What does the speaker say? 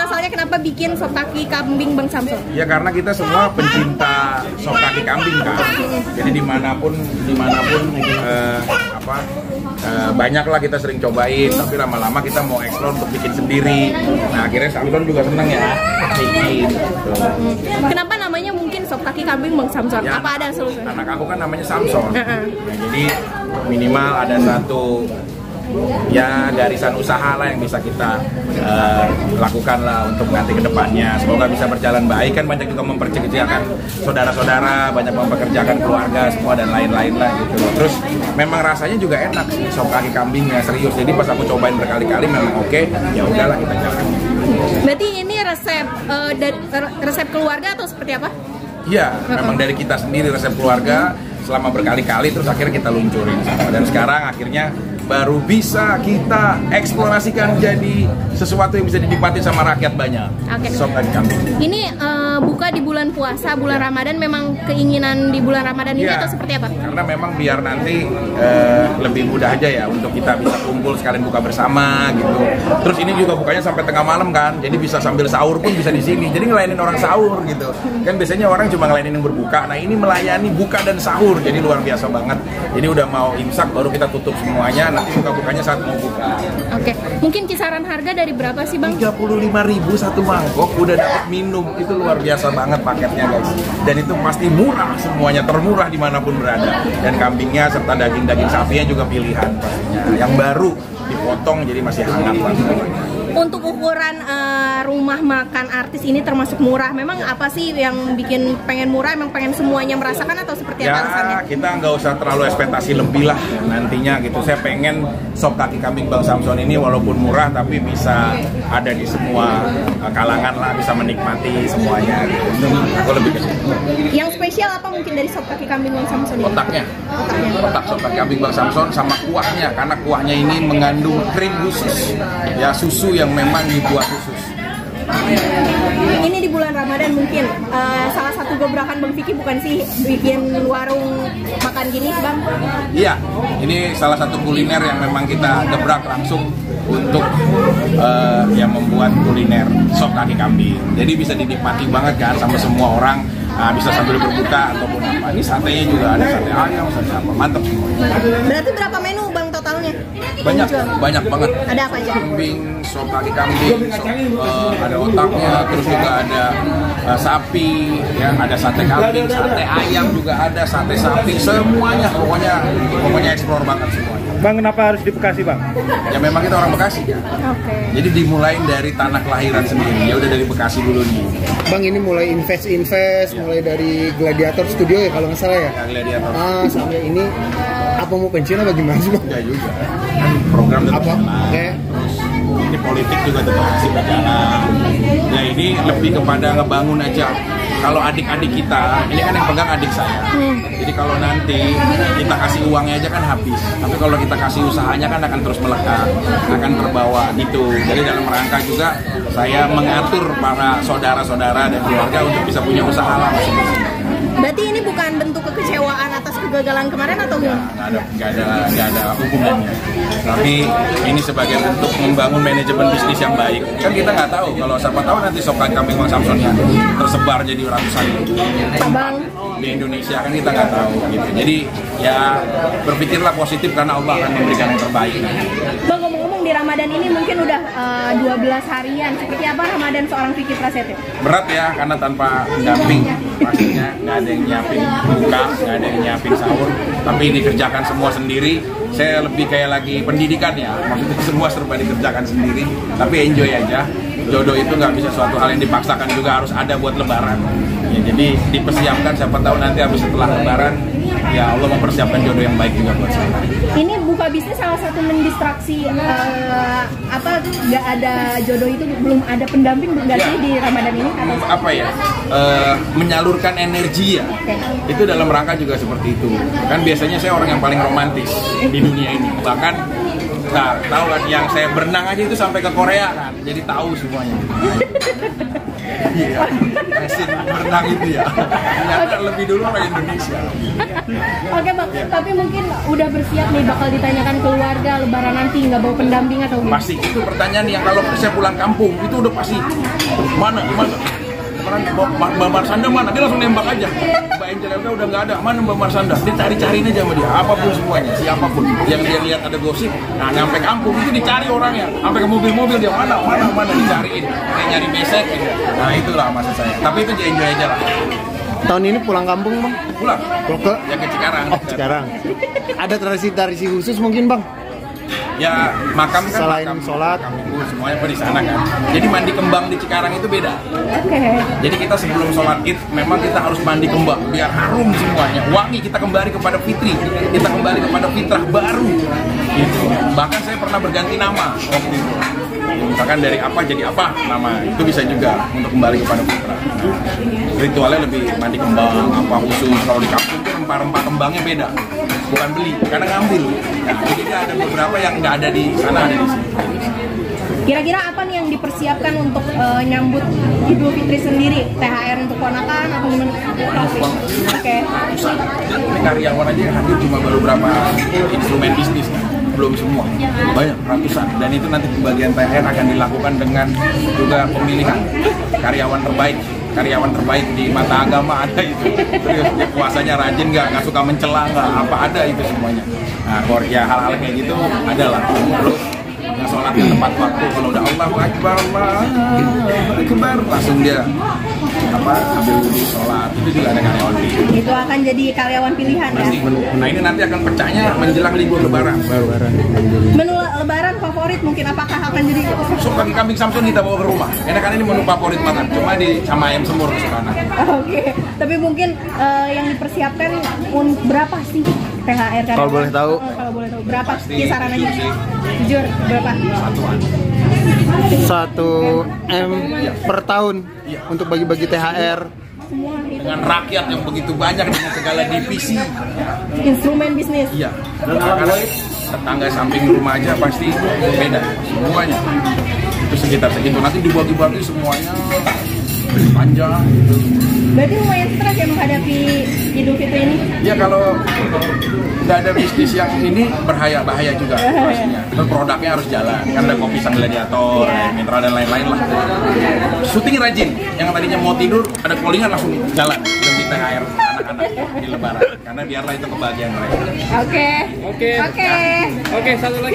muasalnya kenapa bikin sop kaki kambing Bang Samson? Ya karena kita semua pencinta sop kaki kambing kan. Jadi dimanapun banyaklah kita sering cobain, tapi lama-lama kita mau explore untuk bikin sendiri. Nah akhirnya Samson juga seneng ya bikin. Gitu. Kenapa namanya mungkin sop kaki kambing Bang Samson? Ya, apa ada solusi? Anak aku kan namanya Samson. Nah, jadi minimal ada satu ya garisan usaha lah yang bisa kita lakukan lah untuk nanti ke depannya. Semoga bisa berjalan baik, kan banyak juga memperkerjakan saudara-saudara, banyak mempekerjakan keluarga semua dan lain-lain lah gitu. Terus memang rasanya juga enak sih sop kaki kambingnya, serius. Jadi pas aku cobain berkali-kali memang oke, ya udahlah kita jalan. Berarti ini resep keluarga atau seperti apa? Iya, memang dari kita sendiri resep keluarga selama berkali-kali, terus akhirnya kita luncurin dan sekarang akhirnya baru bisa kita eksplorasikan jadi sesuatu yang bisa dinikmati sama rakyat banyak. Oke. Sop kaki kambing. Ini buka di bulan puasa, bulan Ramadan, memang keinginan di bulan Ramadan ini atau seperti apa? Karena memang biar nanti lebih mudah aja ya untuk kita bisa kumpul sekalian buka bersama gitu. Terus ini juga bukanya sampai tengah malam kan, jadi bisa sambil sahur pun bisa di sini. Jadi ngelayanin orang sahur gitu. Kan biasanya orang cuma ngelayanin yang berbuka. Nah ini melayani buka dan sahur, jadi luar biasa banget. Jadi udah mau imsak baru kita tutup semuanya. Nanti buka-bukanya saat mau buka. Oke, mungkin kisaran harga dari berapa sih Bang? 35.000 satu mangkok, udah dapat minum. Itu luar biasa banget paketnya guys. Dan itu pasti murah semuanya, termurah dimanapun berada. Dan kambingnya serta daging-daging sapinya juga pilihan pastinya. Yang baru dipotong jadi masih hangat lah semuanya. Untuk ukuran rumah makan artis ini termasuk murah. Memang apa sih yang bikin pengen murah? Emang pengen semuanya merasakan atau seperti apa alasannya? Ya kita nggak usah terlalu ekspektasi lebih lah nantinya gitu. Saya pengen sop kaki kambing Bang Samson ini walaupun murah tapi bisa ada di semua kalangan lah, bisa menikmati semuanya gitu. Aku lebih ke situ. Yang spesial apa mungkin dari sop kaki kambing Bang Samson ini? Otak sop kaki kambing Bang Samson sama kuahnya, karena kuahnya ini mengandung krim khusus ya, susu yang memang dibuat khusus. Ini di bulan Ramadan mungkin salah satu gebrakan Bang Vicky bukan sih bikin warung makan gini Bang? Iya, ini salah satu kuliner yang memang kita gebrak langsung untuk yang membuat kuliner sop kaki kambing. Jadi bisa dinikmati banget kan sama semua orang. Bisa sambil berbuka ataupun apa. Ini satenya juga ada, sate ayam, sate apa, mantap semua. Berarti berapa menu Bang totalnya? Banyak banget. Ada apa aja? Kambing, sop kaki kambing, ada otaknya, terus juga ada sapi, ya, ada sate kambing, sate ayam juga ada, sate sapi, semuanya, pokoknya eksplor banget semuanya. Bang, kenapa harus di Bekasi, Bang? Ya memang kita orang Bekasi ya. Oke. Jadi dimulai dari tanah kelahiran sendiri. Ya udah dari Bekasi dulu nih. Bang, ini mulai invest, mulai dari Gladiator Studio ya kalau nggak salah ya. Gladiator. Sampai ini apa mau pensiun apa gimana sih, Bang? Ya juga. Kan program tetap Apa? jalan. Terus ini politik juga tetap masih berjalan. Ya ini lebih kepada ngebangun aja. Kalau adik-adik kita, ini kan yang pegang adik saya. Jadi kalau nanti kita kasih uangnya aja kan habis. Tapi kalau kita kasih usahanya kan akan terus melekat, akan terbawa gitu. Jadi dalam rangka juga saya mengatur para saudara-saudara dan keluarga untuk bisa punya usaha lah masing-masing. Berarti ini bukan bentuk kekecewaan atas kegagalan kemarin atau gimana? Nggak ada hubungannya. Tapi ini sebagai bentuk membangun manajemen bisnis yang baik. Kan kita nggak tahu, kalau siapa tahu nanti sop kaki kambing Bang Samson yang tersebar jadi ratusan Abang di Indonesia, kan kita nggak tahu gitu. Jadi ya berpikirlah positif karena Allah akan memberikan yang terbaik. Bang, ngomong-ngomong di Ramadan ini mungkin udah 12 harian. Seperti apa Ramadan seorang Vicky Prasetyo? Berat ya, karena tanpa pendamping pastinya nggak ada yang nyiapin buka, nggak ada yang nyiapin sahur, tapi dikerjakan semua sendiri. Saya lebih kayak lagi pendidikan ya, maksudnya semua serba dikerjakan sendiri, tapi enjoy aja. Jodoh itu nggak bisa suatu hal yang dipaksakan, juga harus ada buat lebaran ya, jadi dipersiapkan, siapa tahu nanti habis setelah lebaran ya Allah mempersiapkan jodoh yang baik juga buat saya. Ini buka bisnis salah satu mendistraksi nggak ada jodoh itu, belum ada pendamping nggak sih di Ramadan ini? Apa ya, menyalurkan energi ya. Itu dalam rangka juga seperti itu. Kan biasanya saya orang yang paling romantis di dunia ini. Bahkan Nah, tahu kan yang saya berenang aja itu sampai ke Korea kan, jadi tahu semuanya. Iya, mesin berenang itu ya. Ternyata lebih dulu orang Indonesia. Oke bang, tapi mungkin udah bersiap nih bakal ditanyakan keluarga Lebaran nanti nggak bawa pendamping atau gimana? Pasti itu pertanyaan yang kalau saya pulang kampung itu udah pasti mana gimana? Mbak Marsanda mana? Dia langsung nembak aja. Mbak Angel udah nggak ada. Mana Mbak Marsanda? Dia cari-cariin aja sama dia. Apapun semuanya, siapapun yang dia lihat ada gosip. Nah, sampai kampung itu dicari orangnya. Sampai ke mobil-mobil dia mana dicariin. Kayak nyari besek gitu. Nah, itulah maksud saya. Tapi itu enjoy aja lah. Tahun ini pulang kampung bang? Pulang Ke? Ya ke Cikarang. Oh Cikarang. Ada tradisi khusus mungkin bang? Ya makam kan selain makam, sholat makam semuanya di sana kan. Jadi mandi kembang di Cikarang itu beda. Oke. Jadi kita sebelum sholat id memang kita harus mandi kembang biar harum semuanya, wangi, kita kembali kepada fitri, kita kembali kepada fitrah baru. Gitu. Bahkan saya pernah berganti nama waktu itu. Misalkan dari apa jadi apa nama, itu bisa juga untuk kembali kepada fitrah. Ritualnya lebih mandi kembang apa khusus. Kalau di kampung itu rempah-rempah kembangnya beda, bukan beli karena ngambil. Nah, jadi ada beberapa yang nggak ada di sana, ada di sini. Kira-kira apa nih yang dipersiapkan untuk nyambut Idul Fitri sendiri? THR untuk ponakan atau gimana? Oke. Ini karyawan aja yang hadir cuma baru berapa instrumen bisnis kan? Belum semua, banyak ratusan. Dan itu nanti pembagian THR akan dilakukan dengan juga pemilihan karyawan terbaik di mata agama ada itu. Terus dia puasanya rajin nggak suka mencela nggak, apa ada itu semuanya. Nah, ya hal-hal kayak gitu ada lah. Terus sholatnya tepat waktu, kalau udah Allahu Akbar, langsung dia ambil wudhu sholat, itu juga ada karyawan pilihan. Itu akan jadi karyawan pilihan ya? Nah ini nanti akan pecahnya menjelang libur lebaran. Menu lebaran favorit mungkin apakah akan jadi? Sop kaki kambing Samson kita bawa ke rumah, karena kan ini menu favorit banget, cuma sama ayam semur kesukaan. Oke, tapi mungkin yang dipersiapkan berapa sih THR? Kalau boleh tahu? Kalau boleh tahu berapa kisaran aja? Jujur berapa? 1 M per tahun untuk bagi-bagi THR dengan rakyat yang begitu banyak dengan segala divisi instrumen bisnis. Iya, karena tetangga samping rumah aja pasti beda semuanya. Itu sekitar segitu, nanti dibagi-bagi semuanya panjang gitu. Berarti lumayan stres ya menghadapi Idul Fitri ini? Ya kalau nggak ada bisnis yang ini bahaya juga pastinya. Produknya harus jalan, kan ada kopi sang gladiator, mineral dan lain-lain lah. Syuting rajin, yang tadinya mau tidur ada callingan langsung jalan demi THR anak-anak di Lebaran, karena biarlah itu kebahagiaan mereka. Oke, satu lagi.